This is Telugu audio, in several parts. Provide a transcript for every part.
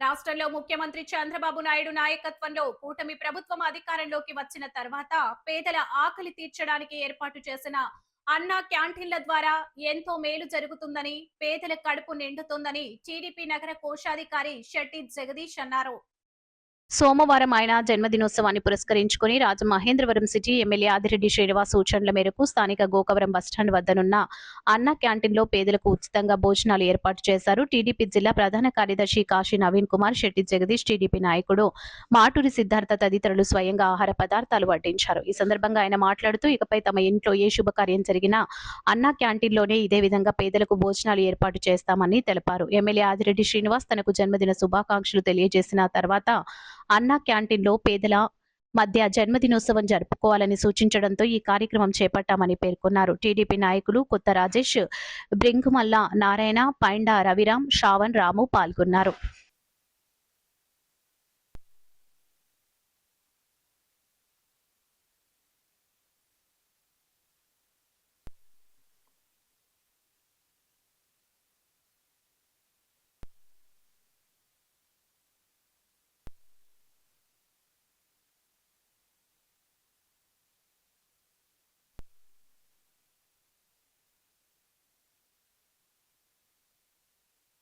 రాష్ట్రంలో ముఖ్యమంత్రి చంద్రబాబు నాయుడు నాయకత్వంలో కూటమి ప్రభుత్వం అధికారంలోకి వచ్చిన తర్వాత పేదల ఆకలి తీర్చడానికి ఏర్పాటు చేసిన అన్నా క్యాంటీన్ల ద్వారా ఎంతో మేలు జరుగుతుందని, పేదల కడుపు నిండుతుందని టీడీపీ నగర కోశాధికారి శెట్టి జగదీష్ అన్నారు. సోమవారం ఆయన జన్మదినోత్సవాన్ని పురస్కరించుకుని రాజమహేంద్రవరం సిటీ ఎమ్మెల్యే ఆదిరెడ్డి శ్రీనివాస్ సూచనల మేరకు స్థానిక గోకవరం బస్టాండ్ వద్దనున్న అన్న క్యాంటీన్లో పేదలకు ఉచితంగా భోజనాలు ఏర్పాటు చేశారు. టీడీపీ జిల్లా ప్రధాన కార్యదర్శి కాశీ నవీన్ కుమార్, శెట్టి జగదీష్, టీడీపీ నాయకుడు మాటూరి సిద్ధార్థ తదితరులు స్వయంగా ఆహార పదార్థాలు వడ్డించారు. ఈ సందర్భంగా ఆయన మాట్లాడుతూ ఇకపై తమ ఇంట్లో ఏ శుభకార్యం జరిగినా అన్న క్యాంటీన్లోనే ఇదే విధంగా పేదలకు భోజనాలు ఏర్పాటు చేస్తామని తెలిపారు. ఎమ్మెల్యే ఆదిరెడ్డి శ్రీనివాస్ తనకు జన్మదిన శుభాకాంక్షలు తెలియజేసిన తర్వాత అన్నా క్యాంటీన్లో పేదల మధ్య జన్మదినోత్సవం జరుపుకోవాలని సూచించడంతో ఈ కార్యక్రమం చేపట్టామని పేర్కొన్నారు. టీడీపీ నాయకులు కొత్త రాజేష్, బ్రింగుమల్ల నారాయణ, పైండా రవిరాం, శ్రావణ్, రాము పాల్గొన్నారు.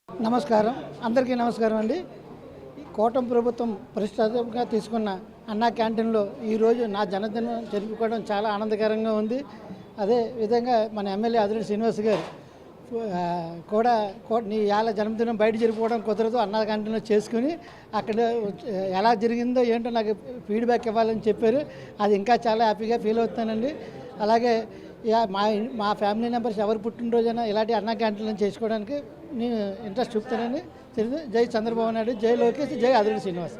నమస్కారం, అందరికీ నమస్కారం అండి. కూటమి ప్రభుత్వం ప్రతిష్టాత్మకంగా తీసుకున్న అన్నా క్యాంటీన్లో ఈరోజు నా జన్మదినం జరుపుకోవడం చాలా ఆనందకరంగా ఉంది. అదే విధంగా మన ఎమ్మెల్యే ఆదిరెడ్డి శ్రీనివాస్ గారు కూడా నీ ఇవాళ జన్మదినం బయట జరుపుకోవడం కుదరదు, అన్నా క్యాంటీన్లో చేసుకుని అక్కడ ఎలా జరిగిందో ఏంటో నాకు ఫీడ్బ్యాక్ ఇవ్వాలని చెప్పారు. అది ఇంకా చాలా హ్యాపీగా ఫీల్ అవుతానండి. అలాగే మా ఫ్యామిలీ మెంబర్స్ ఎవరు పుట్టినరోజైనా ఇలాంటి అన్నా క్యాంటీన్లను చేసుకోవడానికి నేను ఇంట్రెస్ట్ చూపుతానని తెలియదు. జై చంద్రబాబు నాయుడు, జై లోకేష్, జై ఆదిరెడ్డి శ్రీనివాస్.